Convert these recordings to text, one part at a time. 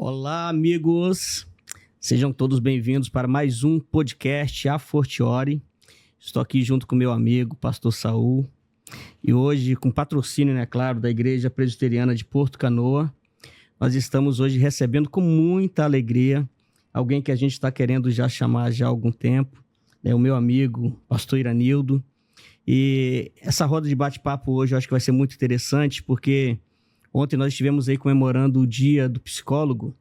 Olá, amigos! Sejam todos bem-vindos para mais um podcast A Fortiori. Estou aqui junto com meu amigo, pastor Saul, e hoje, com patrocínio, claro, da Igreja Presbiteriana de Porto Canoa, nós estamos hoje recebendo com muita alegria alguém que a gente está querendo já chamar já há algum tempo, o meu amigo, pastor Iranildo. E essa roda de bate-papo hoje eu acho que vai ser muito interessante, porque ontem nós estivemos aí comemorando o Dia do Psicólogo.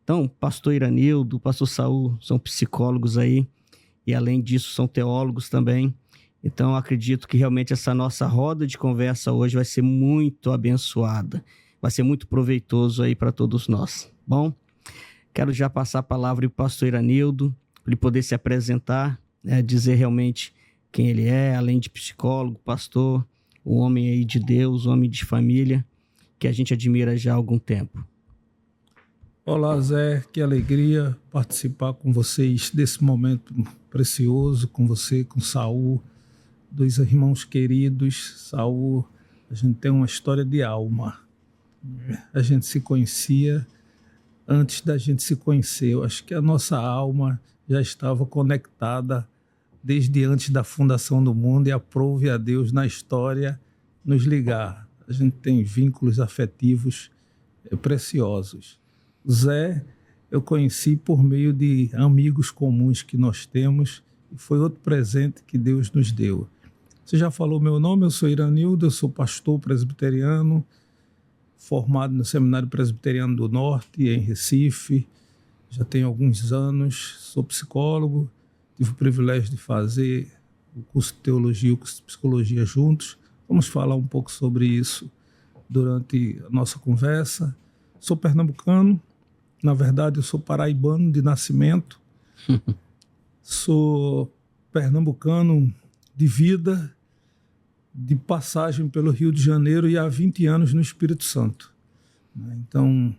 Então, pastor Iranildo, pastor Saul são psicólogos aí, e além disso são teólogos também. Então, eu acredito que realmente essa nossa roda de conversa hoje vai ser muito abençoada, vai ser muito proveitoso aí para todos nós. Bom, quero já passar a palavra para o pastor Iranildo, para ele poder se apresentar, dizer realmente quem ele é, além de psicólogo, pastor, um homem aí de Deus, um homem de família, que a gente admira já há algum tempo. Olá, Zé, que alegria participar com vocês desse momento precioso, com você, com Saul, dois irmãos queridos. Saul, a gente tem uma história de alma. A gente se conhecia antes da gente se conhecer. Eu acho que a nossa alma já estava conectada desde antes da fundação do mundo, e aprove a Deus na história nos ligar. A gente tem vínculos afetivos preciosos. Zé, eu conheci por meio de amigos comuns que nós temos, e foi outro presente que Deus nos deu. Você já falou meu nome, eu sou Iranildo, eu sou pastor presbiteriano, formado no Seminário Presbiteriano do Norte, em Recife, já tenho alguns anos, sou psicólogo, tive o privilégio de fazer o curso de teologia e o curso de psicologia juntos. Vamos falar um pouco sobre isso durante a nossa conversa. Sou pernambucano, na verdade eu sou paraibano de nascimento. Sou pernambucano de vida, de passagem pelo Rio de Janeiro e há 20 anos no Espírito Santo. Então,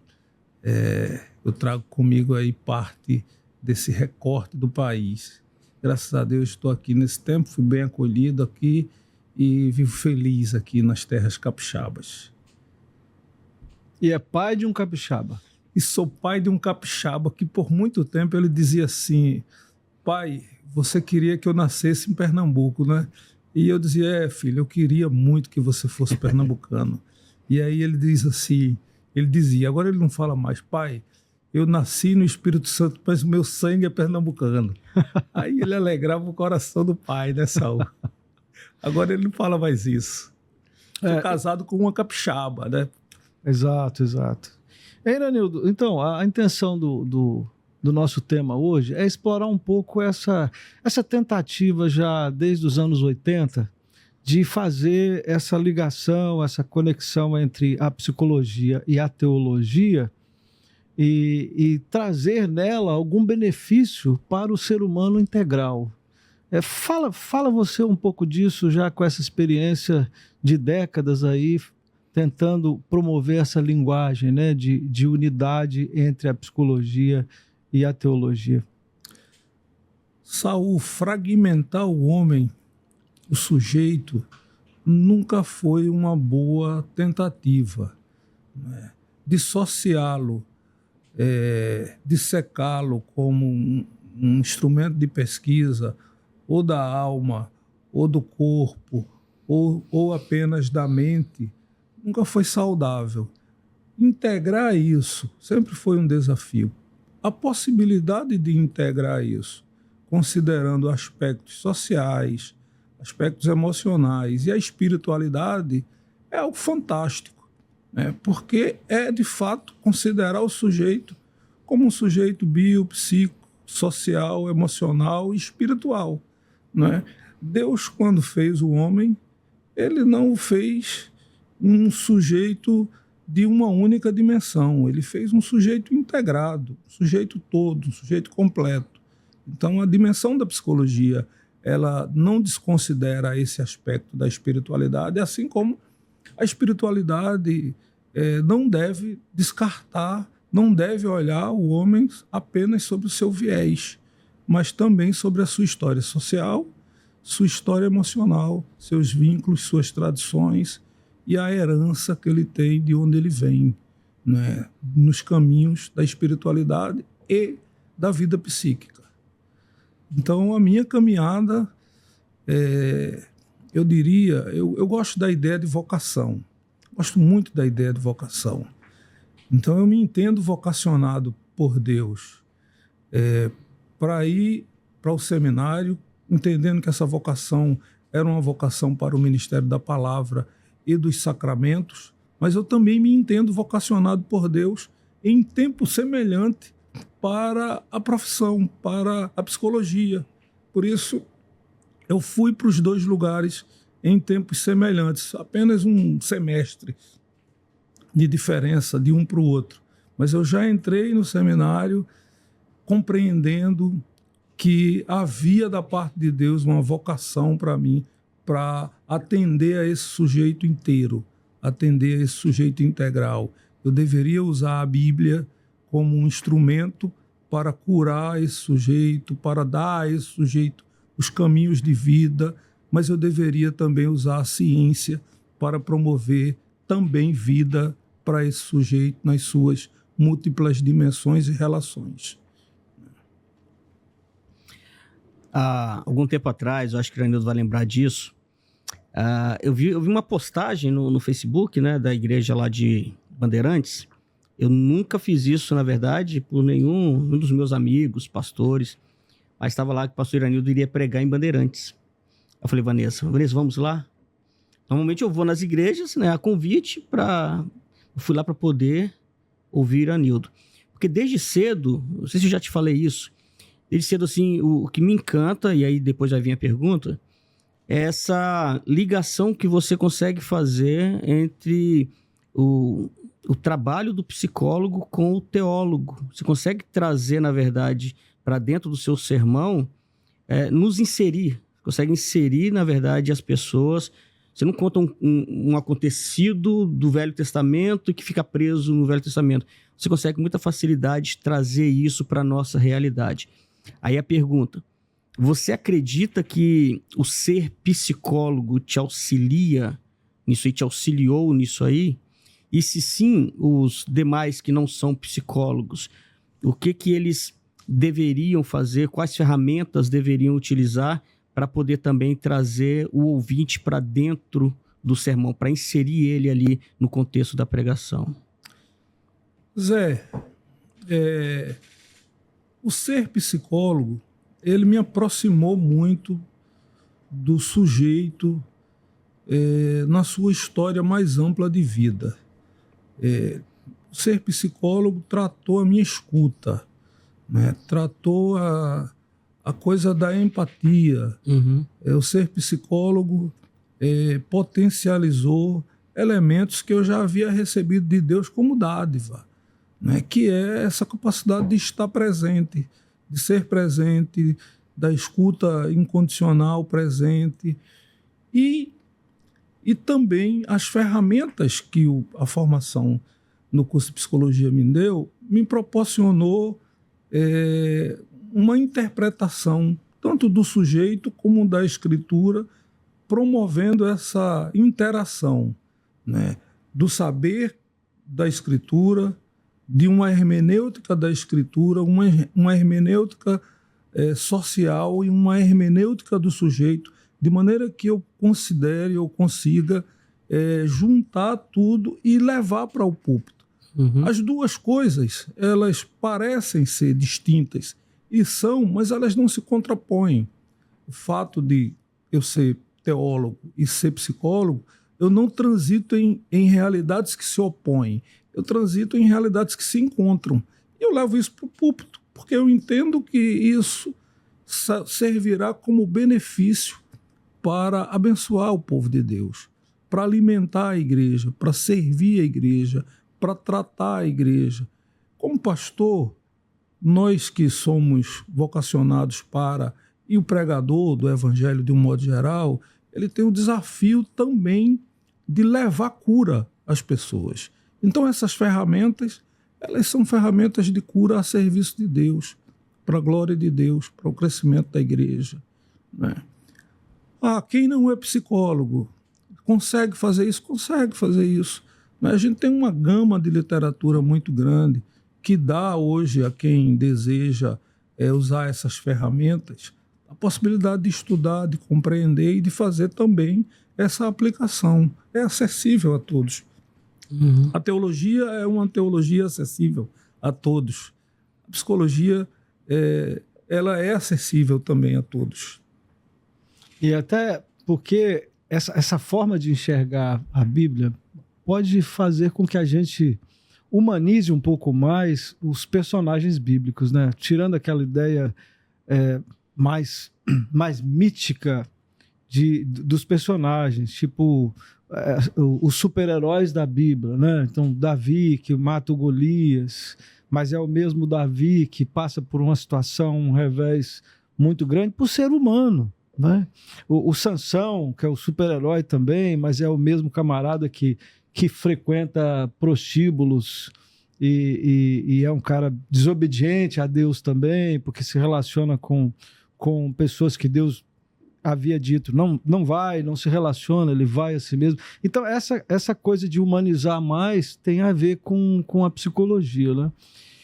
eu trago comigo aí parte desse recorte do país. Graças a Deus estou aqui nesse tempo, fui bem acolhido aqui e vivo feliz aqui nas terras capixabas. E é pai de um capixaba? E sou pai de um capixaba que por muito tempo ele dizia assim: pai, você queria que eu nascesse em Pernambuco, né? E eu dizia: filho, eu queria muito que você fosse pernambucano. E aí ele dizia, agora ele não fala mais: pai, eu nasci no Espírito Santo, mas o meu sangue é pernambucano. Aí ele alegrava o coração do pai, né, Saul? Agora ele não fala mais isso. Sou casado com uma capixaba, né? Exato. Iranildo, então, a intenção do nosso tema hoje é explorar um pouco essa tentativa já desde os anos 80 de fazer essa ligação, essa conexão entre a psicologia e a teologia, e trazer nela algum benefício para o ser humano integral. Fala você um pouco disso, já com essa experiência de décadas aí, tentando promover essa linguagem, né, de unidade entre a psicologia e a teologia. Saul, fragmentar o homem, o sujeito, nunca foi uma boa tentativa, né? Dissociá-lo, dissecá-lo como um instrumento de pesquisa, ou da alma, ou do corpo, ou apenas da mente, nunca foi saudável. Integrar isso sempre foi um desafio. A possibilidade de integrar isso, considerando aspectos sociais, aspectos emocionais e a espiritualidade, é algo fantástico. Porque é, de fato, considerar o sujeito como um sujeito biopsíquico, social, emocional e espiritual. Deus, quando fez o homem, ele não o fez um sujeito de uma única dimensão, ele fez um sujeito integrado, um sujeito todo, um sujeito completo. Então, a dimensão da psicologia, ela não desconsidera esse aspecto da espiritualidade, assim como a espiritualidade não deve descartar, não deve olhar o homem apenas sobre o seu viés, mas também sobre a sua história social, sua história emocional, seus vínculos, suas tradições e a herança que ele tem de onde ele vem. né, nos caminhos da espiritualidade e da vida psíquica. Então, a minha caminhada, eu diria, eu gosto da ideia de vocação, gosto muito da ideia de vocação. Então, eu me entendo vocacionado por Deus para ir para o seminário, entendendo que essa vocação era uma vocação para o ministério da palavra e dos sacramentos, mas eu também me entendo vocacionado por Deus em tempo semelhante para a profissão, para a psicologia. Por isso, eu fui para os dois lugares em tempos semelhantes, apenas um semestre de diferença de um para o outro. Mas eu já entrei no seminário compreendendo que havia da parte de Deus uma vocação para mim, para atender a esse sujeito inteiro, atender a esse sujeito integral. Eu deveria usar a Bíblia como um instrumento para curar esse sujeito, para dar a esse sujeito os caminhos de vida, mas eu deveria também usar a ciência para promover também vida para esse sujeito nas suas múltiplas dimensões e relações. Há algum tempo atrás, eu acho que o Iranildo vai lembrar disso, eu vi uma postagem no Facebook, né, da igreja lá de Bandeirantes. Eu nunca fiz isso, na verdade, por nenhum dos meus amigos, pastores, mas estava lá que o pastor Iranildo iria pregar em Bandeirantes. Eu falei, Vanessa, vamos lá? Normalmente eu vou nas igrejas, né, a convite eu fui lá para poder ouvir Iranildo. Porque desde cedo, não sei se eu já te falei isso, desde cedo, assim, o que me encanta, e aí depois já vem a pergunta, é essa ligação que você consegue fazer entre o trabalho do psicólogo com o teólogo. Você consegue trazer, na verdade, para dentro do seu sermão, nos inserir. Consegue inserir, na verdade, as pessoas. Você não conta um acontecido do Velho Testamento que fica preso no Velho Testamento. Você consegue, com muita facilidade, trazer isso para a nossa realidade. Aí a pergunta, você acredita que o ser psicólogo te auxilia nisso aí, te auxiliou nisso aí? E se sim, os demais que não são psicólogos, o que eles deveriam fazer, quais ferramentas deveriam utilizar para poder também trazer o ouvinte para dentro do sermão, para inserir ele ali no contexto da pregação? Zé, o ser psicólogo, ele me aproximou muito do sujeito na sua história mais ampla de vida. O ser psicólogo tratou a minha escuta, né? Tratou a coisa da empatia. Uhum. O ser psicólogo potencializou elementos que eu já havia recebido de Deus como dádiva, né? Que é essa capacidade de estar presente, de ser presente, da escuta incondicional presente e também as ferramentas que a formação no curso de psicologia me deu, me proporcionou uma interpretação tanto do sujeito como da escritura, promovendo essa interação, né, do saber da escritura, de uma hermenêutica da escritura, uma hermenêutica social e uma hermenêutica do sujeito, de maneira que eu consiga juntar tudo e levar para o púlpito. Uhum. As duas coisas, elas parecem ser distintas, e são, mas elas não se contrapõem. O fato de eu ser teólogo e ser psicólogo, eu não transito em realidades que se opõem, eu transito em realidades que se encontram. E eu levo isso para o púlpito, porque eu entendo que isso servirá como benefício para abençoar o povo de Deus, para alimentar a igreja, para servir a igreja, para tratar a igreja. Como pastor, nós que somos vocacionados e o pregador do evangelho de um modo geral, ele tem o desafio também de levar cura às pessoas. Então essas ferramentas, elas são ferramentas de cura a serviço de Deus, para a glória de Deus, para o crescimento da igreja, né? Quem não é psicólogo consegue fazer isso? Consegue fazer isso. Mas a gente tem uma gama de literatura muito grande que dá hoje a quem deseja usar essas ferramentas a possibilidade de estudar, de compreender e de fazer também essa aplicação. É acessível a todos. Uhum. A teologia é uma teologia acessível a todos. A psicologia ela é acessível também a todos. E até porque essa forma de enxergar a Bíblia pode fazer com que a gente humanize um pouco mais os personagens bíblicos, né? Tirando aquela ideia mais mítica dos personagens, tipo os super-heróis da Bíblia, né? Então, Davi que mata o Golias, mas é o mesmo Davi que passa por uma situação, um revés muito grande por ser humano, né? O Sansão, que é o super-herói também, mas é o mesmo camarada que frequenta prostíbulos e é um cara desobediente a Deus também, porque se relaciona com pessoas que Deus havia dito, não vai, não se relaciona, ele vai a si mesmo. Então, essa coisa de humanizar mais tem a ver com a psicologia, né?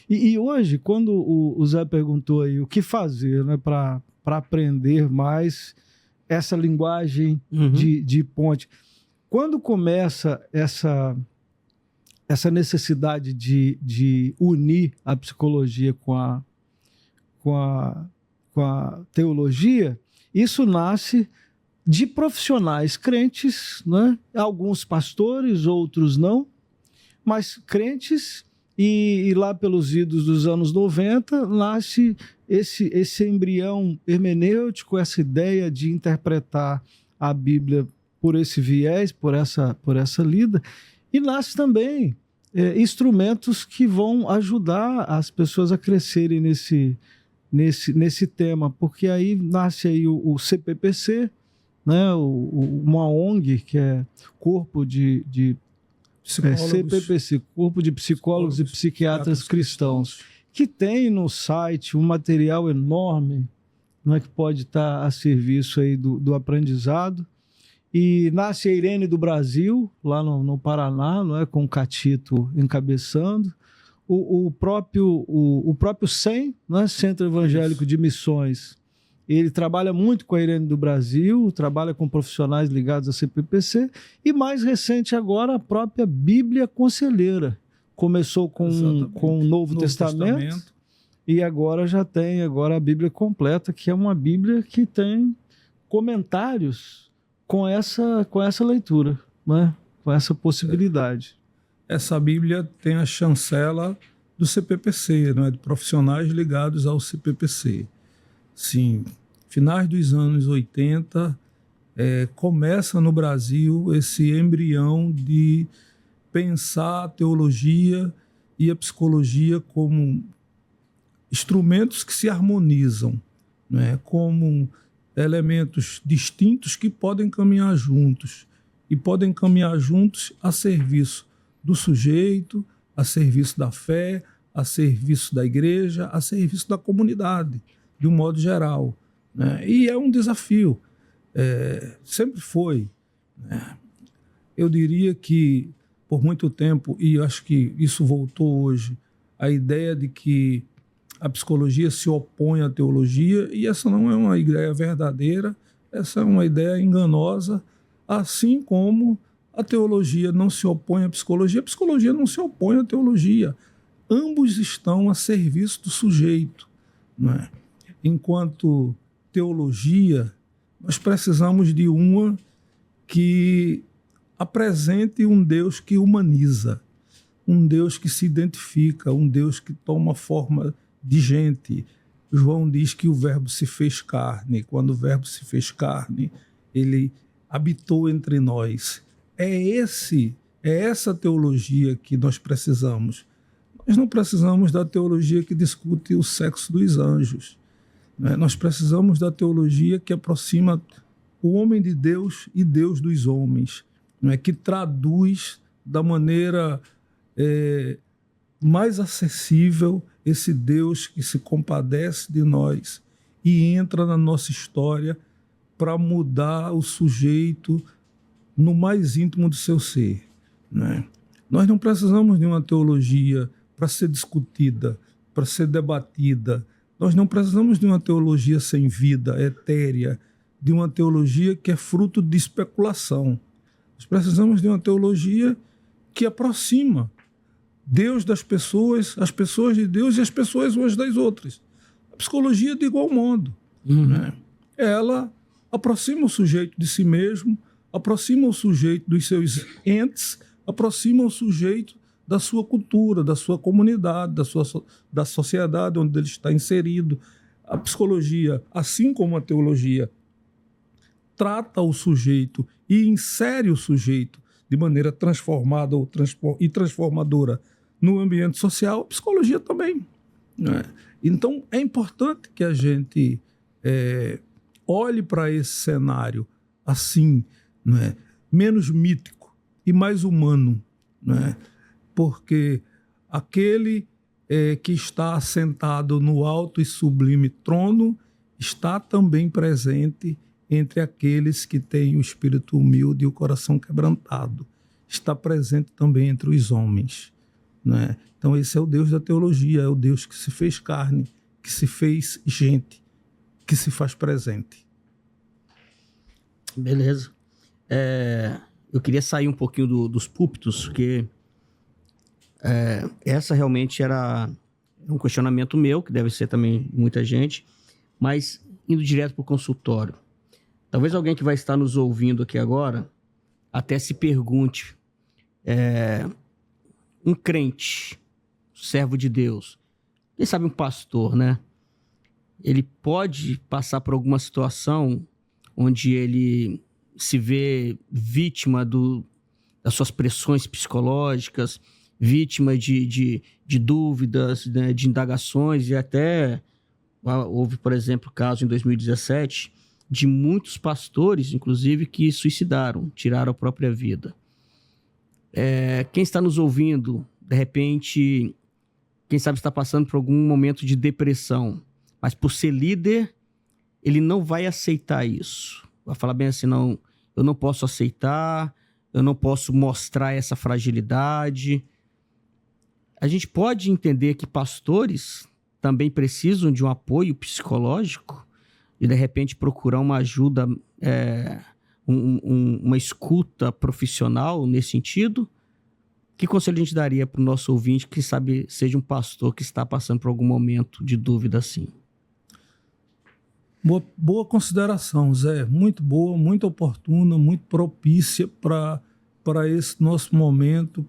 E hoje, quando o Zé perguntou aí o que fazer, né, para aprender mais essa linguagem de ponte, quando começa essa necessidade de unir a psicologia com a teologia, isso nasce de profissionais crentes, né? Alguns pastores, outros não, mas crentes, e lá pelos idos dos anos 90 nasce esse embrião hermenêutico, essa ideia de interpretar a Bíblia por esse viés, por essa lida, e nasce também instrumentos que vão ajudar as pessoas a crescerem nesse tema, porque aí nasce aí o CPPC, né, uma ONG que é Corpo de CPPC, Corpo de Psicólogos e Psiquiatras Cristãos, que tem no site um material enorme, não é, que pode estar a serviço aí do aprendizado. E nasce a Irene do Brasil, lá no Paraná, não é, com o Catito encabeçando. O próprio CEM, né, Centro Evangélico de Missões, ele trabalha muito com a Irene do Brasil, trabalha com profissionais ligados à CPPC, e mais recente agora a própria Bíblia Conselheira. Começou com o Novo Testamento e agora já tem a Bíblia Completa, que é uma Bíblia que tem comentários com essa leitura, né? Com essa possibilidade. Essa Bíblia tem a chancela do CPPC, não é? De profissionais ligados ao CPPC. Sim, finais dos anos 80, começa no Brasil esse embrião de pensar a teologia e a psicologia como instrumentos que se harmonizam, né? Como elementos distintos que podem caminhar juntos, e podem caminhar juntos a serviço do sujeito, a serviço da fé, a serviço da igreja, a serviço da comunidade, de um modo geral, né? E é um desafio, sempre foi, né? Eu diria que, por muito tempo, e acho que isso voltou hoje, a ideia de que a psicologia se opõe à teologia, e essa não é uma ideia verdadeira, essa é uma ideia enganosa, assim como a teologia não se opõe à psicologia, a psicologia não se opõe à teologia. Ambos estão a serviço do sujeito, né? Enquanto teologia, nós precisamos de uma que apresente um Deus que humaniza, um Deus que se identifica, um Deus que toma forma de gente. João diz que o Verbo se fez carne. Quando o Verbo se fez carne, ele habitou entre nós. É essa teologia que nós precisamos. Nós não precisamos da teologia que discute o sexo dos anjos, né? Nós precisamos da teologia que aproxima o homem de Deus e Deus dos homens, né? Que traduz da maneira mais acessível esse Deus que se compadece de nós e entra na nossa história para mudar o sujeito no mais íntimo do seu ser, né? Nós não precisamos de uma teologia para ser discutida, para ser debatida. Nós não precisamos de uma teologia sem vida, etérea, de uma teologia que é fruto de especulação. Nós precisamos de uma teologia que aproxima Deus das pessoas, as pessoas de Deus e as pessoas umas das outras. A psicologia, de igual modo, né? Ela aproxima o sujeito de si mesmo, aproxima o sujeito dos seus entes, aproxima o sujeito da sua cultura, da sua comunidade, da sociedade onde ele está inserido. A psicologia, assim como a teologia, trata o sujeito e insere o sujeito de maneira transformada e transformadora no ambiente social, a psicologia também, né? Então, é importante que a gente olhe para esse cenário assim, né? Menos mítico e mais humano, né? Porque aquele que está assentado no alto e sublime trono está também presente entre aqueles que têm o espírito humilde e o coração quebrantado. Está presente também entre os homens, né? Então esse é o Deus da teologia, é o Deus que se fez carne, que se fez gente, que se faz presente. Beleza. Eu queria sair um pouquinho dos púlpitos, porque essa realmente era um questionamento meu, que deve ser também muita gente, mas indo direto para o consultório. Talvez alguém que vai estar nos ouvindo aqui agora até se pergunte, um crente, servo de Deus, quem sabe um pastor, né? Ele pode passar por alguma situação onde ele se vê vítima das suas pressões psicológicas, vítima de dúvidas, né, de indagações, e até houve, por exemplo, caso em 2017 de muitos pastores, inclusive, que suicidaram, tiraram a própria vida. Quem está nos ouvindo, de repente, quem sabe está passando por algum momento de depressão, mas por ser líder, ele não vai aceitar isso. Vai falar bem assim, não, eu não posso aceitar, eu não posso mostrar essa fragilidade. A gente pode entender que pastores também precisam de um apoio psicológico e, de repente, procurar uma ajuda, uma escuta profissional nesse sentido? Que conselho a gente daria para o nosso ouvinte que sabe seja um pastor que está passando por algum momento de dúvida assim? Boa consideração, Zé. Muito boa, muito oportuna, muito propícia para esse nosso momento.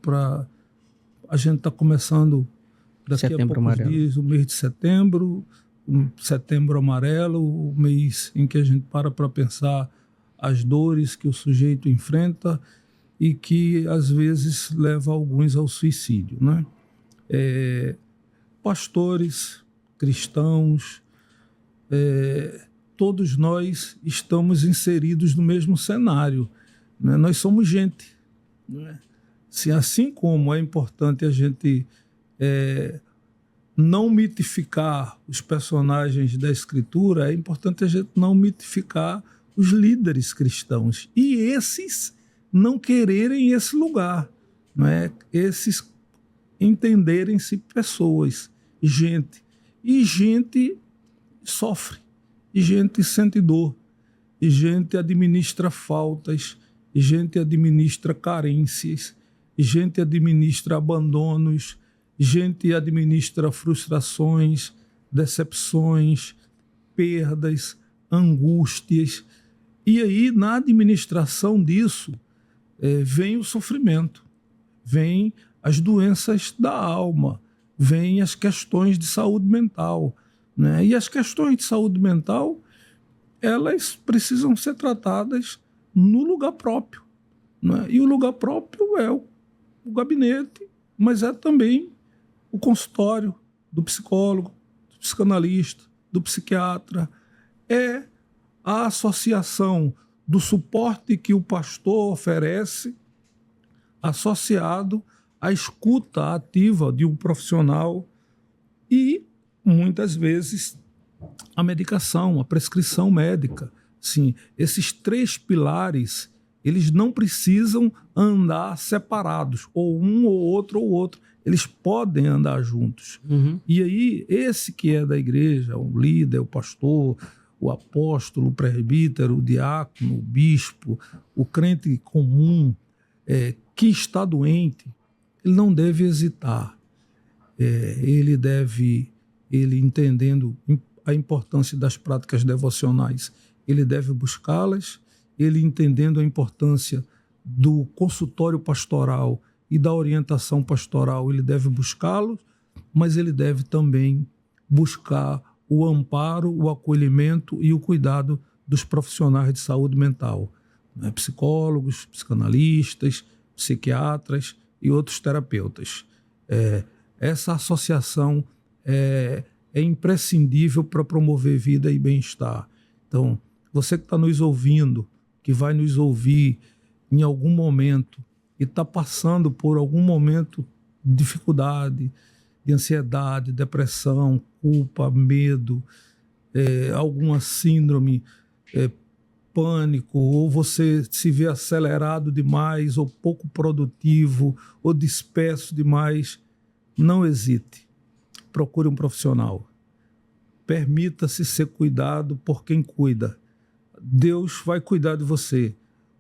A gente está começando daqui Setembro a poucos Amarelo. dias, o mês de setembro, o Setembro Amarelo, o mês em que a gente para pensar as dores que o sujeito enfrenta e que, às vezes, leva alguns ao suicídio, né? Pastores, cristãos, todos nós estamos inseridos no mesmo cenário, né? Nós somos gente, né? Assim como é importante a gente não mitificar os personagens da Escritura, é importante a gente não mitificar os líderes cristãos e esses não quererem esse lugar, né? Esses entenderem-se pessoas, gente, e gente sofre, e gente sente dor, e gente administra faltas, e gente administra carências, e gente administra abandonos, gente administra frustrações, decepções, perdas, angústias. E aí, na administração disso, vem o sofrimento, vem as doenças da alma, vem as questões de saúde mental, né? E as questões de saúde mental, elas precisam ser tratadas no lugar próprio, né? E o lugar próprio é o gabinete, mas é também o consultório do psicólogo, do psicanalista, do psiquiatra, é a associação do suporte que o pastor oferece associado à escuta ativa de um profissional e, muitas vezes, a medicação, a prescrição médica. Sim, esses três pilares eles não precisam andar separados, ou um ou outro. Eles podem andar juntos. E aí, esse que é da igreja, o líder, o pastor, o apóstolo, o presbítero, o diácono, o bispo, o crente comum, que está doente, ele não deve hesitar. Ele entendendo a importância das práticas devocionais, ele deve buscá-las, ele entendendo a importância do consultório pastoral e da orientação pastoral, ele deve buscá-los, mas ele deve também buscar o amparo, o acolhimento e o cuidado dos profissionais de saúde mental, né? Psicólogos, psicanalistas, psiquiatras e outros terapeutas. Essa associação é imprescindível para promover vida e bem-estar. Então, você que está nos ouvindo, que vai nos ouvir em algum momento e está passando por algum momento de dificuldade, de ansiedade, depressão, culpa, medo, alguma síndrome, pânico, ou você se vê acelerado demais, ou pouco produtivo, ou disperso demais, não hesite. Procure um profissional. Permita-se ser cuidado por quem cuida. Deus vai cuidar de você.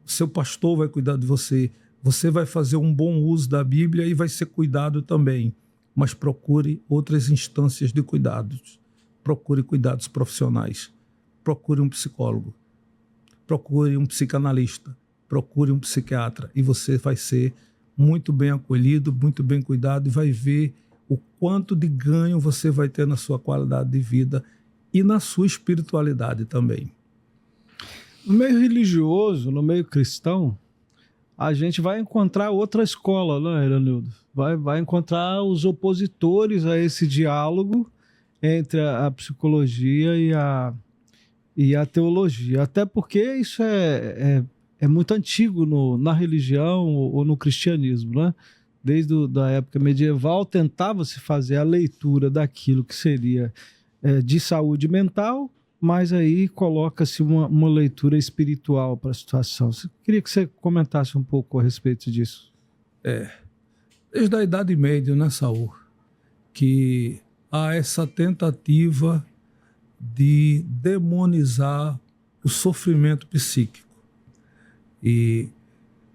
O seu pastor vai cuidar de você. Você vai fazer um bom uso da Bíblia e vai ser cuidado também. Mas procure outras instâncias de cuidados. Procure cuidados profissionais. Procure um psicólogo. Procure um psicanalista. Procure um psiquiatra. E você vai ser muito bem acolhido, muito bem cuidado e vai ver o quanto de ganho você vai ter na sua qualidade de vida e na sua espiritualidade também. No meio religioso, no meio cristão, a gente vai encontrar outra escola, né, Iranildo? Vai encontrar os opositores a esse diálogo entre a psicologia e a teologia. Até porque isso é muito antigo na religião ou no cristianismo, né? Desde a época medieval, tentava-se fazer a leitura daquilo que seria de saúde mental, mas aí coloca-se uma leitura espiritual para a situação. Eu queria que você comentasse um pouco a respeito disso. Desde a Idade Média, né, Saul, que há essa tentativa de demonizar o sofrimento psíquico. E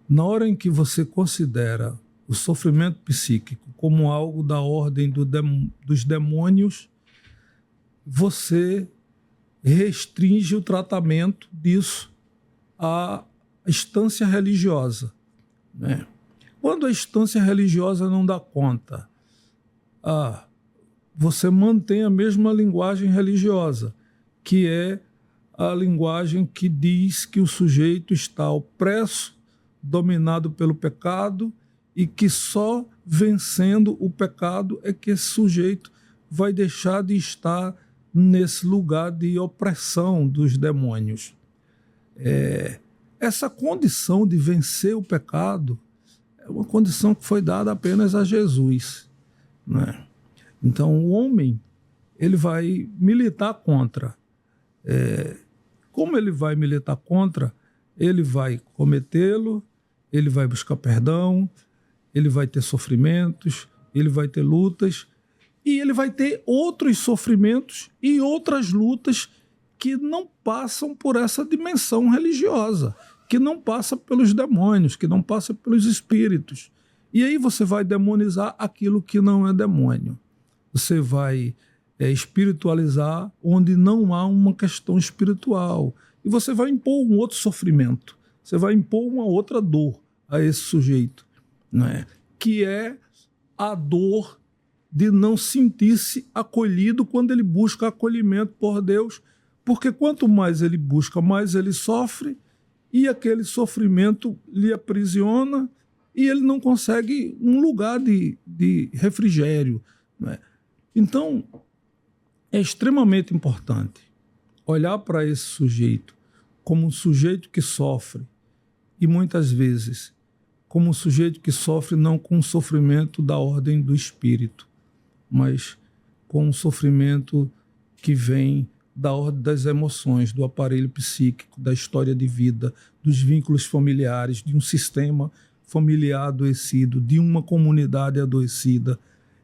na hora em que você considera o sofrimento psíquico como algo da ordem dos demônios, você restringe o tratamento disso à instância religiosa, né? Quando a instância religiosa não dá conta, você mantém a mesma linguagem religiosa, que é a linguagem que diz que o sujeito está opresso, dominado pelo pecado, e que só vencendo o pecado é que esse sujeito vai deixar de estar nesse lugar de opressão dos demônios. Essa condição de vencer o pecado é uma condição que foi dada apenas a Jesus, né? Então, o homem, ele vai militar contra. Como ele vai militar contra? Ele vai cometê-lo, ele vai buscar perdão, ele vai ter sofrimentos, ele vai ter lutas, e ele vai ter outros sofrimentos e outras lutas que não passam por essa dimensão religiosa, que não passa pelos demônios, que não passa pelos espíritos. E aí você vai demonizar aquilo que não é demônio. Você vai espiritualizar onde não há uma questão espiritual. E você vai impor um outro sofrimento. Você vai impor uma outra dor a esse sujeito, né? Que é a dor de não sentir-se acolhido quando ele busca acolhimento por Deus. Porque quanto mais ele busca, mais ele sofre, e aquele sofrimento lhe aprisiona e ele não consegue um lugar de refrigério, né? Então, é extremamente importante olhar para esse sujeito como um sujeito que sofre, e muitas vezes como um sujeito que sofre não com um sofrimento da ordem do espírito, mas com um sofrimento que vem da ordem das emoções, do aparelho psíquico, da história de vida, dos vínculos familiares, de um sistema familiar adoecido, de uma comunidade adoecida.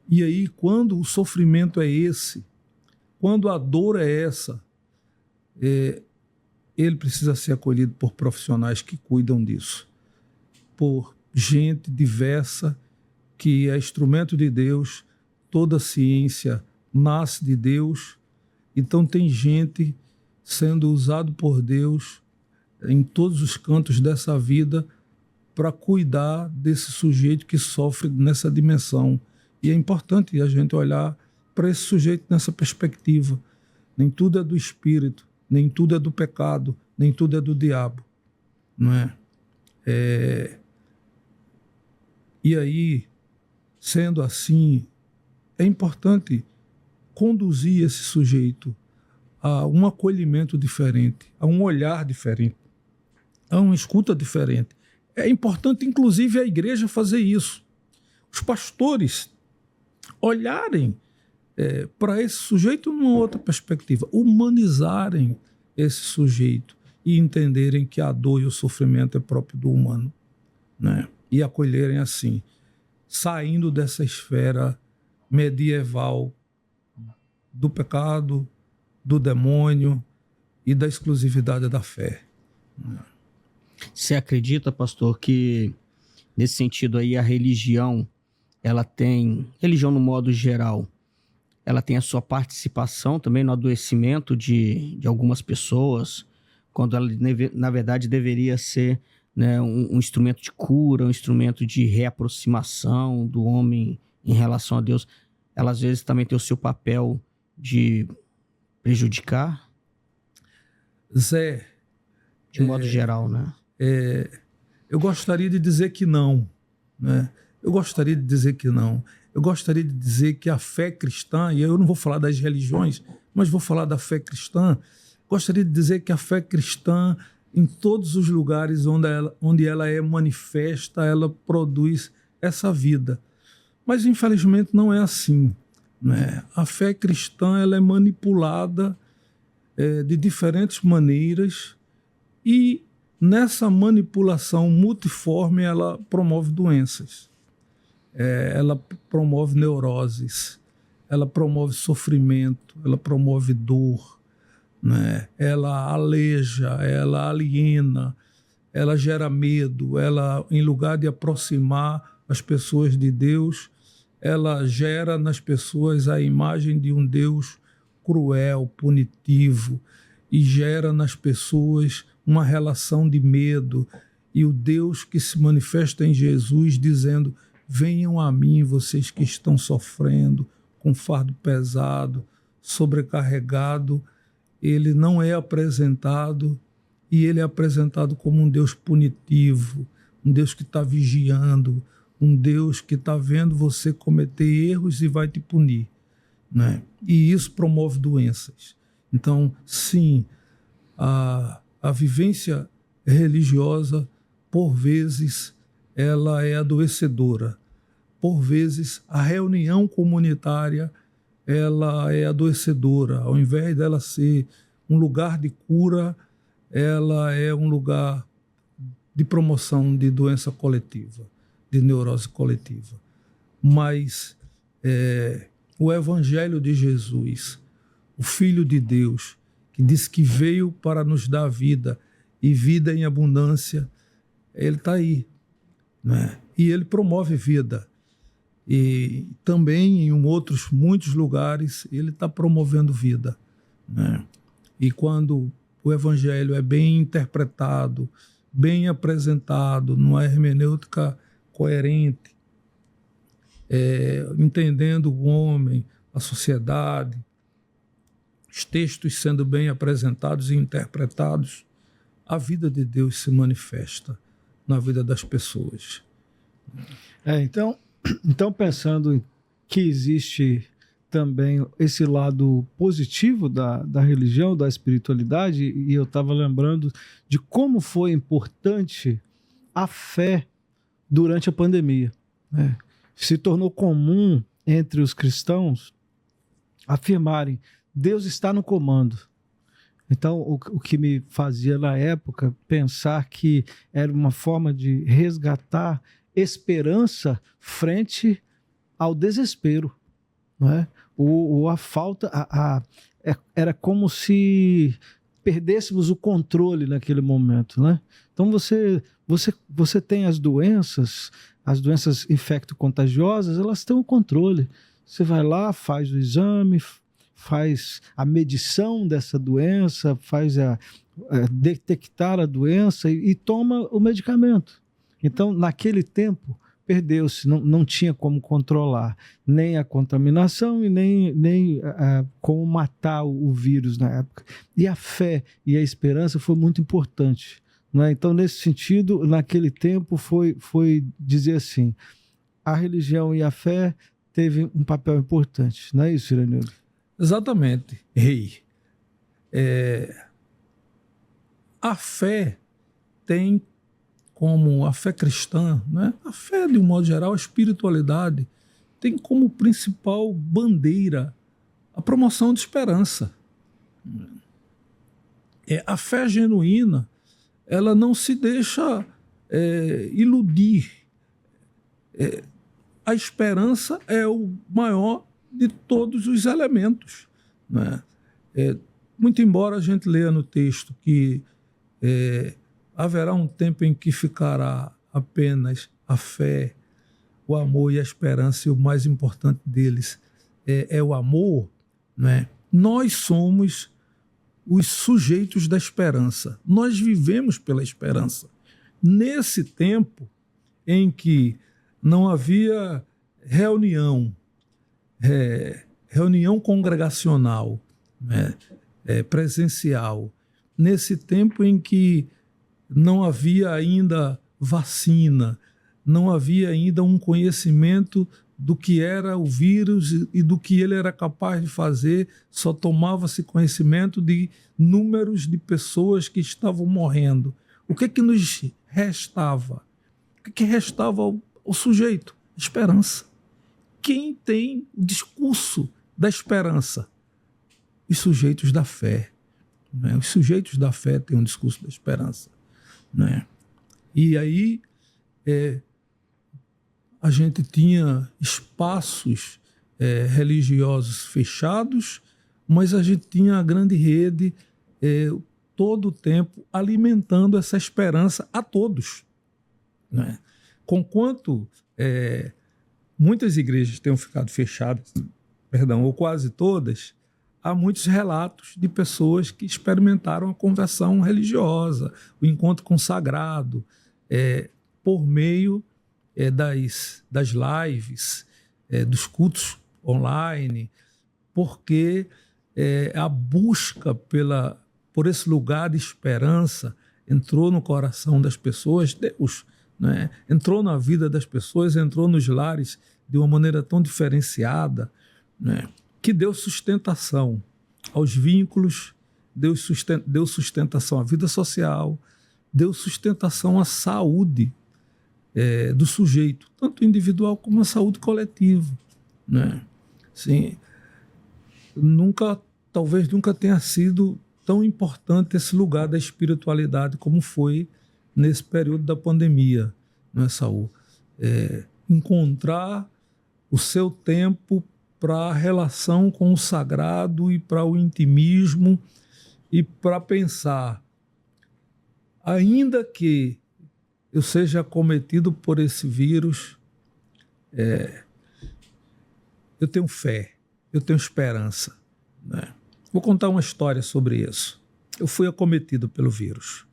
E aí, quando o sofrimento é esse, quando a dor é essa, ele precisa ser acolhido por profissionais que cuidam disso, por gente diversa, que é instrumento de Deus. Toda ciência nasce de Deus, então tem gente sendo usado por Deus em todos os cantos dessa vida para cuidar desse sujeito que sofre nessa dimensão. E é importante a gente olhar para esse sujeito nessa perspectiva. Nem tudo é do espírito, nem tudo é do pecado, nem tudo é do diabo, não é? E aí, sendo assim, é importante conduzir esse sujeito a um acolhimento diferente, a um olhar diferente, a uma escuta diferente. É importante, inclusive, a igreja fazer isso. Os pastores olharem para esse sujeito numa outra perspectiva, humanizarem esse sujeito e entenderem que a dor e o sofrimento é próprio do humano, né? E acolherem assim, saindo dessa esfera medieval do pecado, do demônio e da exclusividade da fé. Você acredita, pastor, que nesse sentido aí a religião, religião no modo geral, ela tem a sua participação também no adoecimento de algumas pessoas, quando ela, na verdade, deveria ser, né, um instrumento de cura, um instrumento de reaproximação do homem em relação a Deus? Ela, às vezes, também tem o seu papel de prejudicar? Zé, de modo geral, né? Eu gostaria de dizer que não, né? Eu gostaria de dizer que não. Eu gostaria de dizer que a fé cristã, e eu não vou falar das religiões, mas vou falar da fé cristã. Gostaria de dizer que a fé cristã, em todos os lugares onde ela é manifesta, ela produz essa vida. Mas, infelizmente, não é assim, né? A fé cristã ela é manipulada de diferentes maneiras e, nessa manipulação multiforme, ela promove doenças. Ela promove neuroses, ela promove sofrimento, ela promove dor, né? Ela aleja, ela aliena, ela gera medo, ela, em lugar de aproximar as pessoas de Deus, ela gera nas pessoas a imagem de um Deus cruel, punitivo, e gera nas pessoas uma relação de medo. E o Deus que se manifesta em Jesus dizendo: venham a mim vocês que estão sofrendo, com fardo pesado, sobrecarregado. Ele não é apresentado, e ele é apresentado como um Deus punitivo, um Deus que está vigiando, um Deus que está vendo você cometer erros e vai te punir, né? E isso promove doenças. Então, sim, a vivência religiosa, por vezes, ela é adoecedora. Por vezes, a reunião comunitária, ela é adoecedora. Ao invés dela ser um lugar de cura, ela é um lugar de promoção de doença coletiva, de neurose coletiva. Mas o Evangelho de Jesus, o Filho de Deus, que diz que veio para nos dar vida e vida em abundância, ele está aí, né? E ele promove vida. E também em outros muitos lugares ele está promovendo vida, né? E quando o Evangelho é bem interpretado, bem apresentado, numa hermenêutica coerente, entendendo o homem, a sociedade, os textos sendo bem apresentados e interpretados, a vida de Deus se manifesta na vida das pessoas. Então, pensando que existe também esse lado positivo da religião, da espiritualidade, e eu estava lembrando de como foi importante a fé durante a pandemia, né? Se tornou comum entre os cristãos afirmarem: Deus está no comando, Então, o que me fazia na época pensar que era uma forma de resgatar esperança frente ao desespero, não é? A falta, era como se perdêssemos o controle naquele momento, né? Então você tem as doenças infecto-contagiosas, elas têm o controle. Você vai lá, faz o exame, faz a medição dessa doença, faz detectar a doença e toma o medicamento. Então, naquele tempo, perdeu-se, não tinha como controlar nem a contaminação e nem como matar o vírus na época. E a fé e a esperança foi muito importante, não é? Então, nesse sentido, naquele tempo foi dizer assim, a religião e a fé teve um papel importante, não é isso, Iranildo? Exatamente, Rei. A fé tem como a fé cristã, né? A fé, de um modo geral, a espiritualidade, tem como principal bandeira a promoção de esperança. A fé genuína, ela não se deixa iludir. A esperança é o maior de todos os elementos, né? Muito embora a gente leia no texto que haverá um tempo em que ficará apenas a fé, o amor e a esperança, e o mais importante deles é o amor, né? Nós somos os sujeitos da esperança. Nós vivemos pela esperança. Nesse tempo em que não havia reunião congregacional, né, presencial, nesse tempo em que não havia ainda vacina, não havia ainda um conhecimento do que era o vírus e do que ele era capaz de fazer, só tomava-se conhecimento de números de pessoas que estavam morrendo. O que nos restava? O que restava ao sujeito? Esperança. Quem tem o discurso da esperança? Os sujeitos da fé, né? Os sujeitos da fé têm um discurso da esperança, né? E aí a gente tinha espaços religiosos fechados, mas a gente tinha a grande rede todo o tempo alimentando essa esperança a todos, né? Conquanto muitas igrejas tenham ficado fechadas, ou quase todas, há muitos relatos de pessoas que experimentaram a conversão religiosa, o encontro com o sagrado, por meio das lives, dos cultos online, porque a busca por esse lugar de esperança entrou no coração das pessoas. Deus, né, entrou na vida das pessoas, entrou nos lares de uma maneira tão diferenciada, né, que deu sustentação aos vínculos, deu sustentação à vida social, deu sustentação à saúde do sujeito, tanto individual como a saúde coletiva, né? Sim, talvez nunca tenha sido tão importante esse lugar da espiritualidade como foi nesse período da pandemia, né, Saul? Encontrar o seu tempo para a relação com o sagrado e para o intimismo e para pensar, ainda que eu seja acometido por esse vírus, eu tenho fé, eu tenho esperança, né? Vou contar uma história sobre isso. Eu fui acometido pelo vírus.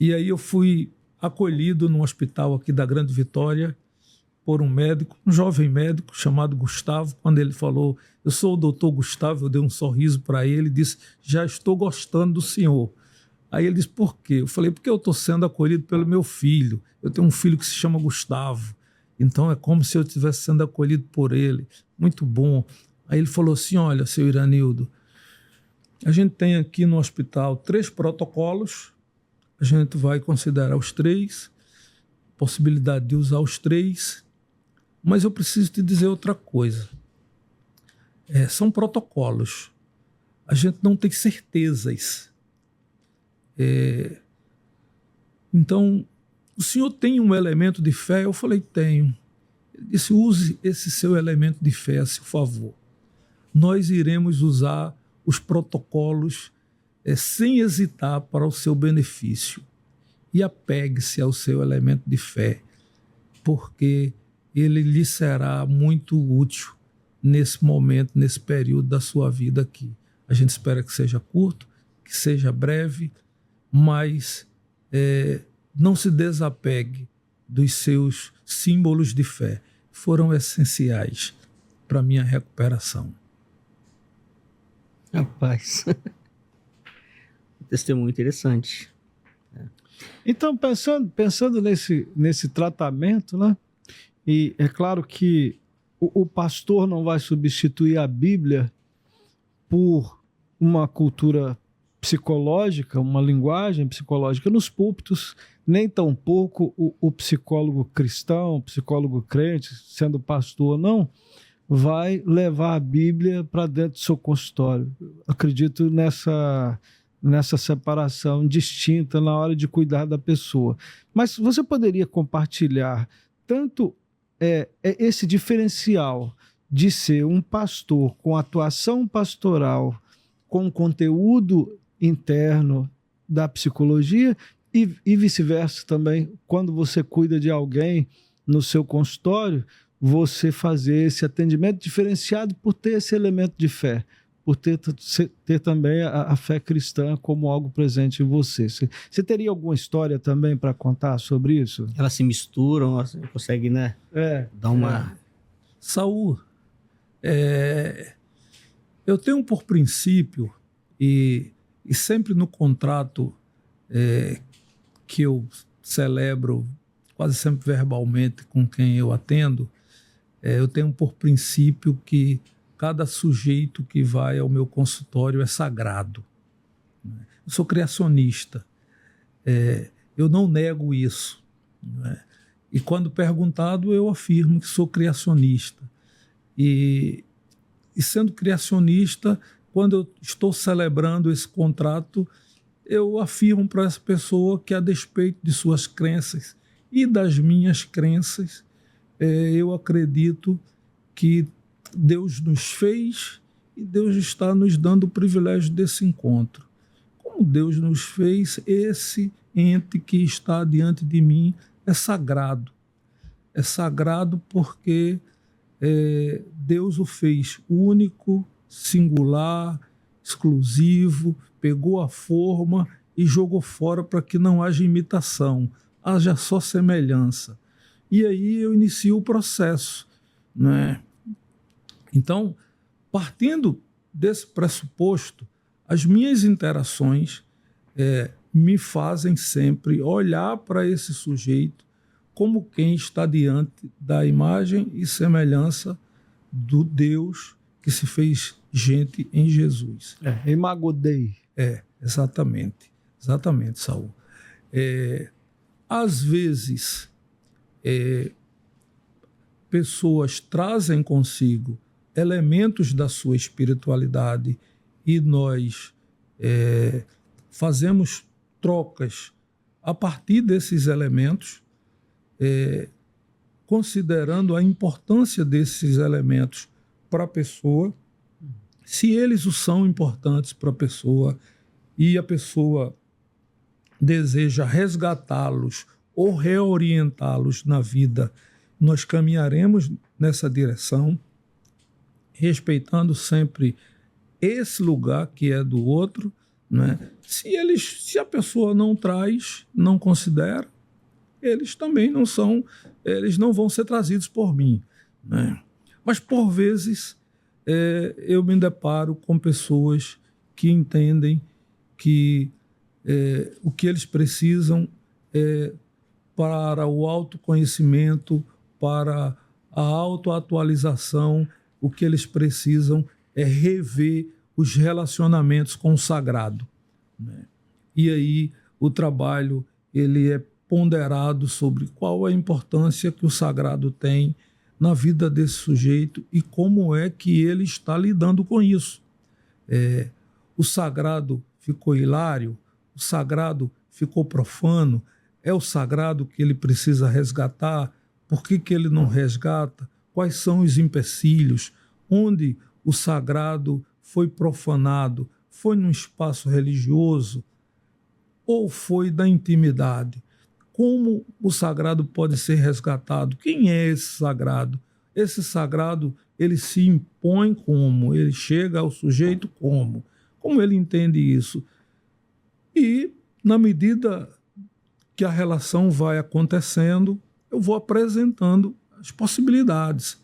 E aí eu fui acolhido num hospital aqui da Grande Vitória por um médico, um jovem médico chamado Gustavo. Quando ele falou, eu sou o doutor Gustavo, eu dei um sorriso para ele e disse, já estou gostando do senhor. Aí ele disse, por quê? Eu falei, porque eu estou sendo acolhido pelo meu filho. Eu tenho um filho que se chama Gustavo. Então é como se eu estivesse sendo acolhido por ele. Muito bom. Aí ele falou assim, olha, seu Iranildo, a gente tem aqui no hospital 3 protocolos, a gente vai considerar os 3, possibilidade de usar os 3, mas eu preciso te dizer outra coisa. São protocolos. a gente não tem certezas. Então, o senhor tem um elemento de fé? Eu falei, tenho. Ele disse, use esse seu elemento de fé a seu favor. Nós iremos usar os protocolos sem hesitar para o seu benefício. E apegue-se ao seu elemento de fé, porque ele lhe será muito útil nesse momento, nesse período da sua vida aqui. A gente espera que seja curto, que seja breve, mas não se desapegue dos seus símbolos de fé. Foram essenciais para a minha recuperação. Rapaz, um testemunho interessante. Então, pensando nesse tratamento, né? E é claro que o pastor não vai substituir a Bíblia por uma cultura psicológica, uma linguagem psicológica nos púlpitos, nem tampouco o psicólogo cristão, o psicólogo crente, sendo pastor ou não, vai levar a Bíblia para dentro do seu consultório. Acredito nessa separação distinta na hora de cuidar da pessoa. Mas você poderia compartilhar tanto esse diferencial de ser um pastor com atuação pastoral, com conteúdo interno da psicologia e vice-versa também, quando você cuida de alguém no seu consultório, você fazer esse atendimento diferenciado por ter esse elemento de fé, por ter também a fé cristã como algo presente em você. Você teria alguma história também para contar sobre isso? Elas se misturam, você consegue, né? Dar uma... Saul, eu tenho por princípio, e sempre no contrato que eu celebro, quase sempre verbalmente com quem eu atendo, eu tenho por princípio que cada sujeito que vai ao meu consultório é sagrado. Eu sou criacionista. Eu não nego isso. E quando perguntado, eu afirmo que sou criacionista. E sendo criacionista, quando eu estou celebrando esse contrato, eu afirmo para essa pessoa que, a despeito de suas crenças e das minhas crenças, eu acredito que Deus nos fez e Deus está nos dando o privilégio desse encontro. Como Deus nos fez, esse ente que está diante de mim é sagrado. É sagrado porque Deus o fez único, singular, exclusivo, pegou a forma e jogou fora para que não haja imitação, haja só semelhança. E aí eu inicio o processo, né? Então, partindo desse pressuposto, as minhas interações me fazem sempre olhar para esse sujeito como quem está diante da imagem e semelhança do Deus que se fez gente em Jesus. Imago Dei. Exatamente, Saul. Às vezes, pessoas trazem consigo elementos da sua espiritualidade e nós fazemos trocas a partir desses elementos, considerando a importância desses elementos para a pessoa. Se eles são importantes para a pessoa e a pessoa deseja resgatá-los ou reorientá-los na vida, nós caminharemos nessa direção, respeitando sempre esse lugar que é do outro, né? Se a pessoa não traz, não considera, eles também não são, eles não vão ser trazidos por mim, né? Mas por vezes eu me deparo com pessoas que entendem que o que eles precisam para o autoconhecimento, para a autoatualização, o que eles precisam é rever os relacionamentos com o sagrado, né? E aí o trabalho ele é ponderado sobre qual a importância que o sagrado tem na vida desse sujeito e como é que ele está lidando com isso. o sagrado ficou hilário, o sagrado ficou profano, é o sagrado que ele precisa resgatar, por que ele não resgata, quais são os empecilhos, onde o sagrado foi profanado, foi num espaço religioso ou foi da intimidade? Como o sagrado pode ser resgatado? Quem é esse sagrado? Esse sagrado, ele se impõe como? Ele chega ao sujeito como? Como ele entende isso? E, na medida que a relação vai acontecendo, eu vou apresentando as possibilidades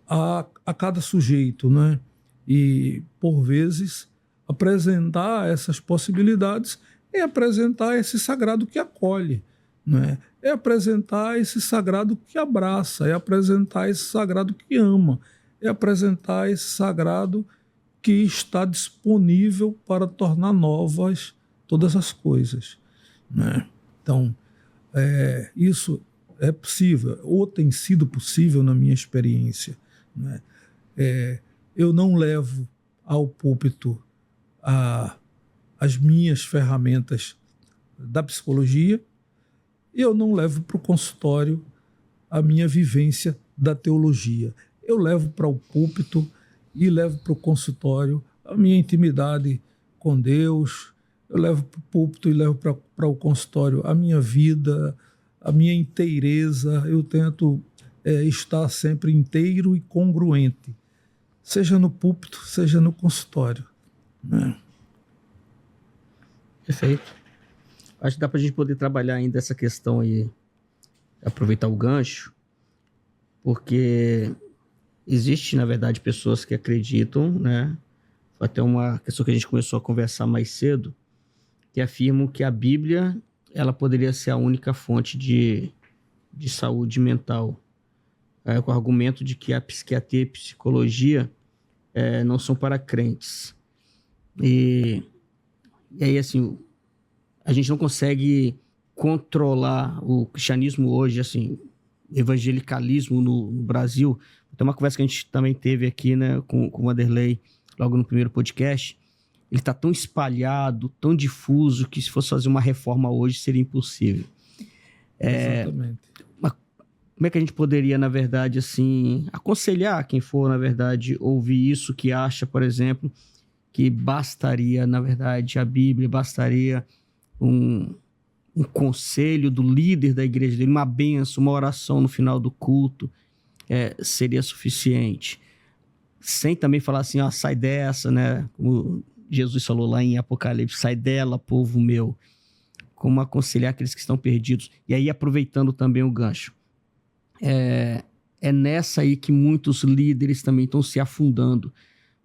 a cada sujeito, né? E, por vezes, apresentar essas possibilidades é apresentar esse sagrado que acolhe, né? É apresentar esse sagrado que abraça, é apresentar esse sagrado que ama, é apresentar esse sagrado que está disponível para tornar novas todas as coisas, né? Então, isso é possível, ou tem sido possível na minha experiência, né? Eu não levo ao púlpito as minhas ferramentas da psicologia, e eu não levo para o consultório a minha vivência da teologia. Eu levo para o púlpito e levo para o consultório a minha intimidade com Deus, eu levo para o púlpito e levo para o consultório a minha vida, a minha inteireza. Eu tento estar sempre inteiro e congruente, seja no púlpito, seja no consultório, né? Perfeito. Acho que dá para a gente poder trabalhar ainda essa questão aí, aproveitar o gancho, porque existe, na verdade, pessoas que acreditam, né? Até uma questão que a gente começou a conversar mais cedo, que afirmam que a Bíblia ela poderia ser a única fonte de saúde mental, com o argumento de que a psiquiatria e a psicologia não são para crentes. E aí, assim, a gente não consegue controlar o cristianismo hoje, assim, evangelicalismo no Brasil. Tem uma conversa que a gente também teve aqui, né, com o Wanderley, logo no primeiro podcast. Ele está tão espalhado, tão difuso, que se fosse fazer uma reforma hoje seria impossível. Exatamente. Como é que a gente poderia, na verdade, assim, aconselhar quem for, na verdade, ouvir isso, que acha, por exemplo, que bastaria, na verdade, a Bíblia, bastaria um conselho do líder da igreja dele, uma bênção, uma oração no final do culto, seria suficiente. Sem também falar assim, sai dessa, né? Como Jesus falou lá em Apocalipse, sai dela, povo meu. Como aconselhar aqueles que estão perdidos. E aí, aproveitando também o gancho, é nessa aí que muitos líderes também estão se afundando,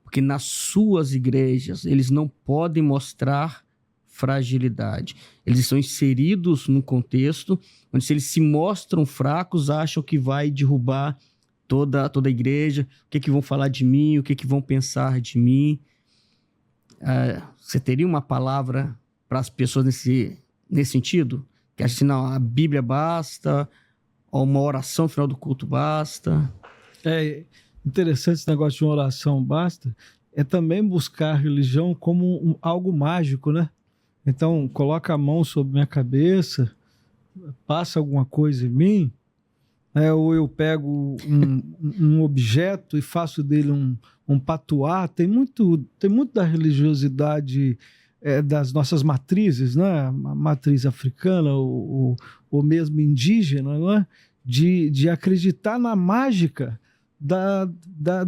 porque nas suas igrejas eles não podem mostrar fragilidade. Eles estão inseridos num contexto onde, se eles se mostram fracos, acham que vai derrubar toda a igreja. O que vão falar de mim? O que vão pensar de mim? Você teria uma palavra para as pessoas nesse sentido? Que acham assim, não, a Bíblia basta, ou uma oração no final do culto basta? É interessante esse negócio de uma oração basta. É também buscar a religião como algo mágico, né? Então, coloca a mão sobre minha cabeça, passa alguma coisa em mim, ou eu pego um objeto e faço dele um patuá. Tem muito da religiosidade das nossas matrizes, né? A matriz africana ou mesmo indígena, né? De acreditar na mágica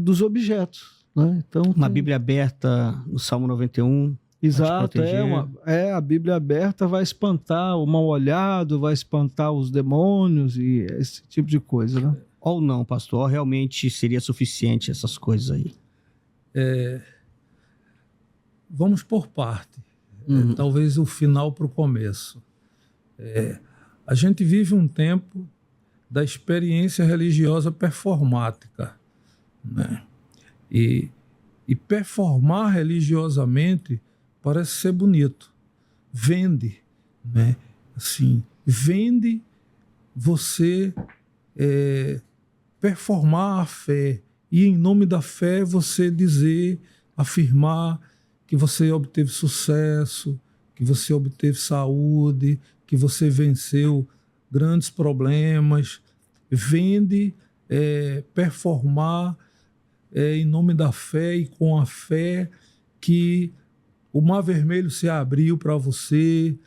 dos objetos, né? Então, uma Bíblia aberta no Salmo 91. Exato, a Bíblia aberta vai espantar o mal-olhado, vai espantar os demônios e esse tipo de coisa, né? Ou não, pastor? Ou realmente seria suficiente essas coisas aí? Vamos por parte. Talvez o final para o começo. A gente vive um tempo da experiência religiosa performática, né? E performar religiosamente parece ser bonito. Vende, né? Assim, vende você performar a fé. E em nome da fé você dizer afirmar que você obteve sucesso, que você obteve saúde, que você venceu grandes problemas. Vende performar em nome da fé e com a fé que o Mar Vermelho se abriu para você,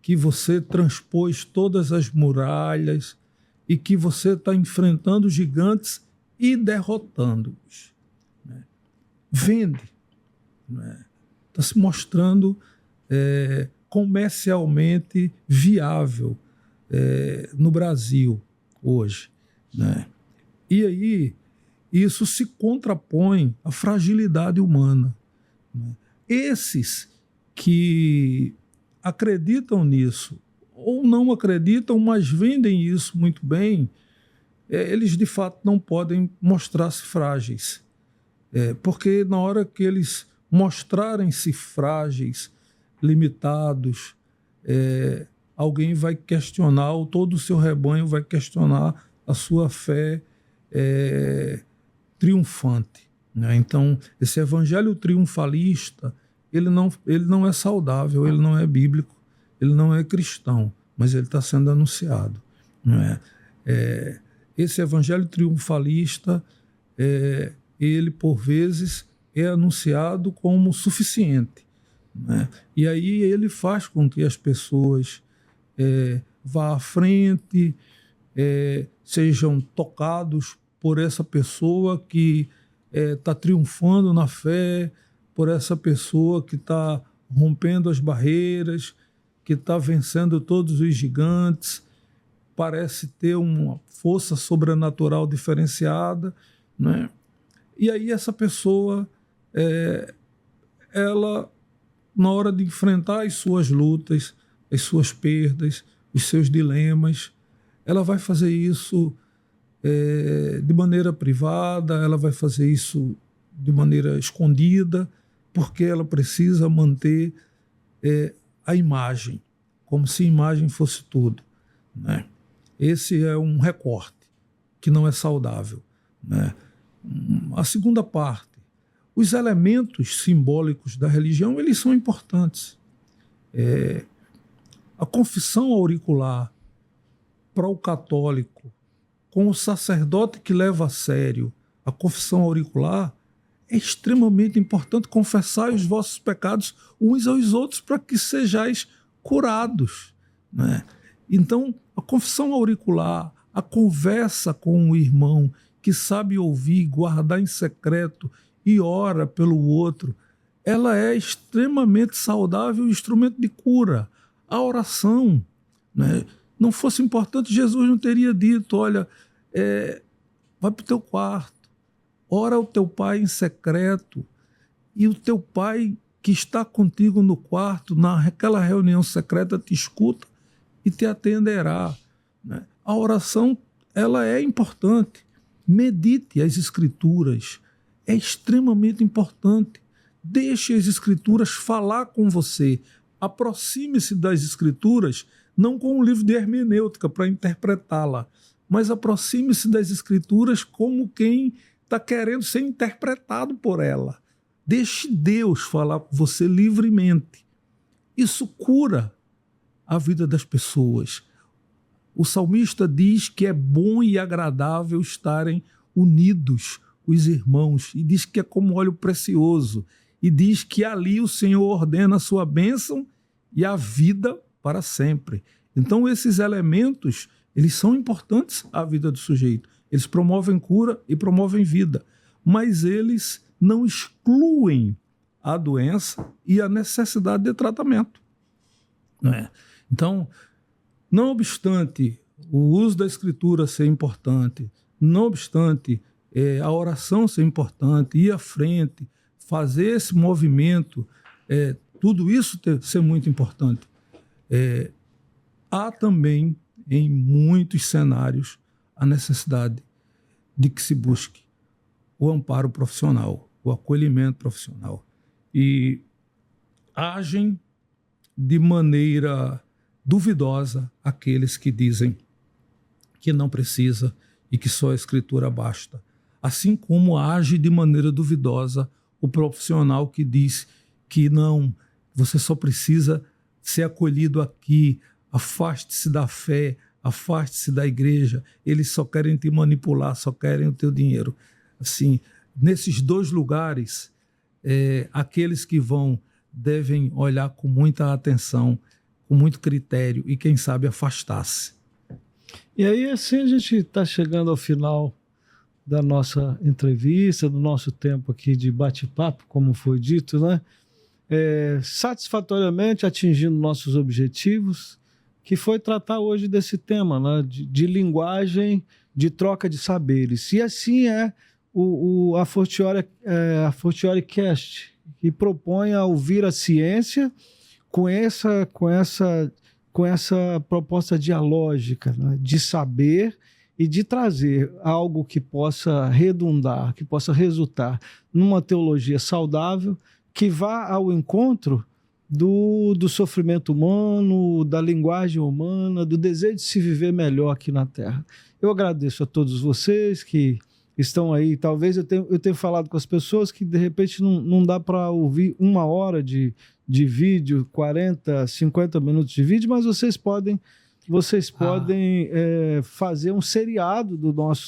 que você transpôs todas as muralhas e que você está enfrentando gigantes e derrotando-os. Né? Vende. Está se mostrando comercialmente viável no Brasil hoje. Né? E aí, isso se contrapõe à fragilidade humana. Né? Esses que acreditam nisso, ou não acreditam, mas vendem isso muito bem, eles de fato não podem mostrar-se frágeis. Porque na hora que eles mostrarem-se frágeis, limitados, alguém vai questionar, ou todo o seu rebanho vai questionar a sua fé triunfante. Né? Então, esse evangelho triunfalista, ele não é saudável, ele não é bíblico, ele não é cristão, mas ele está sendo anunciado. Não é? Esse evangelho triunfalista, ele, por vezes, é anunciado como suficiente. Né? E aí ele faz com que as pessoas vá à frente, sejam tocados por essa pessoa que está triunfando na fé, por essa pessoa que está rompendo as barreiras, que está vencendo todos os gigantes, parece ter uma força sobrenatural diferenciada. Né? E aí essa pessoa, ela, na hora de enfrentar as suas lutas, as suas perdas, os seus dilemas, ela vai fazer isso de maneira privada, ela vai fazer isso de maneira escondida, porque ela precisa manter a imagem, como se a imagem fosse tudo. Né? Esse é um recorte que não é saudável. Né? A segunda parte, os elementos simbólicos da religião, eles são importantes. A confissão auricular para o católico, com o sacerdote que leva a sério a confissão auricular, é extremamente importante. Confessar os vossos pecados uns aos outros para que sejais curados. Né? Então, a confissão auricular, a conversa com o irmão que sabe ouvir, guardar em secreto e ora pelo outro, ela é extremamente saudável e instrumento de cura. A oração, né? Não fosse importante, Jesus não teria dito, olha, vai para o teu quarto, ora ao teu pai em secreto, e o teu pai que está contigo no quarto, naquela reunião secreta, te escuta e te atenderá. Né? A oração, ela é importante. Medite as Escrituras, é extremamente importante. Deixe as Escrituras falar com você. Aproxime-se das Escrituras, não com um livro de hermenêutica para interpretá-la, mas aproxime-se das Escrituras como quem está querendo ser interpretado por ela. Deixe Deus falar com você livremente. Isso cura a vida das pessoas. O salmista diz que é bom e agradável estarem unidos os irmãos, e diz que é como óleo precioso, e diz que ali o Senhor ordena a sua bênção e a vida para sempre. Então esses elementos, eles são importantes à vida do sujeito. Eles promovem cura e promovem vida, mas eles não excluem a doença e a necessidade de tratamento. Não é? Então, não obstante o uso da Escritura ser importante, não obstante a oração ser importante, ir à frente, fazer esse movimento, tudo isso ser muito importante, há também, em muitos cenários, a necessidade de que se busque o amparo profissional, o acolhimento profissional. E agem de maneira duvidosa aqueles que dizem que não precisa e que só a Escritura basta. Assim como age de maneira duvidosa o o profissional que diz que não, você só precisa ser acolhido aqui, afaste-se da fé, afaste-se da igreja, eles só querem te manipular, só querem o teu dinheiro. Assim, nesses dois lugares, aqueles que vão devem olhar com muita atenção, com muito critério e, quem sabe, afastar-se. E aí, assim, a gente está chegando ao final da nossa entrevista, do nosso tempo aqui de bate-papo, como foi dito, né? Satisfatoriamente atingindo nossos objetivos, que foi tratar hoje desse tema, né? de linguagem, de troca de saberes. E assim a Fortiori Cast, que propõe a ouvir a ciência com essa proposta dialógica, né? De saber e de trazer algo que possa redundar, que possa resultar numa teologia saudável, que vá ao encontro do sofrimento humano, da linguagem humana, do desejo de se viver melhor aqui na Terra. Eu agradeço a todos vocês que estão aí. Talvez eu tenha falado com as pessoas que, de repente, não dá para ouvir 1 hora de vídeo, 40, 50 minutos de vídeo, mas vocês podem fazer um seriado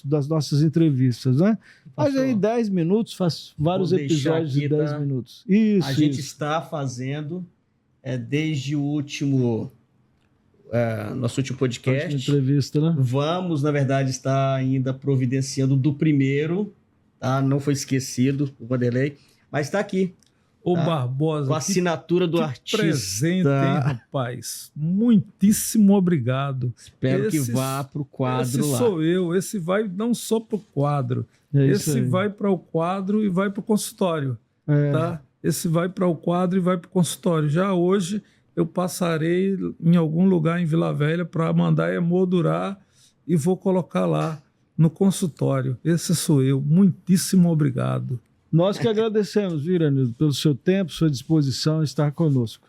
das nossas entrevistas, né? Faz aí 10 minutos, faz vários episódios de 10 minutos. Isso, a gente está fazendo desde o nosso último podcast. Entrevista, né? Vamos, na verdade, estar ainda providenciando do primeiro, tá? Não foi esquecido, o Vanderlei, mas está aqui. Ô, Barbosa, com a assinatura do artista. Presente, hein, rapaz? Muitíssimo obrigado. Espero que vá para o quadro lá. Esse sou eu. Esse vai não só para o quadro. Esse vai para o quadro e vai para o consultório. Tá? Esse vai para o quadro e vai para o consultório. Já hoje eu passarei em algum lugar em Vila Velha para mandar emoldurar e vou colocar lá no consultório. Esse sou eu. Muitíssimo obrigado. Nós que agradecemos, Iranildo, pelo seu tempo, sua disposição em estar conosco.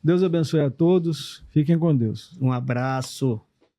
Deus abençoe a todos. Fiquem com Deus. Um abraço.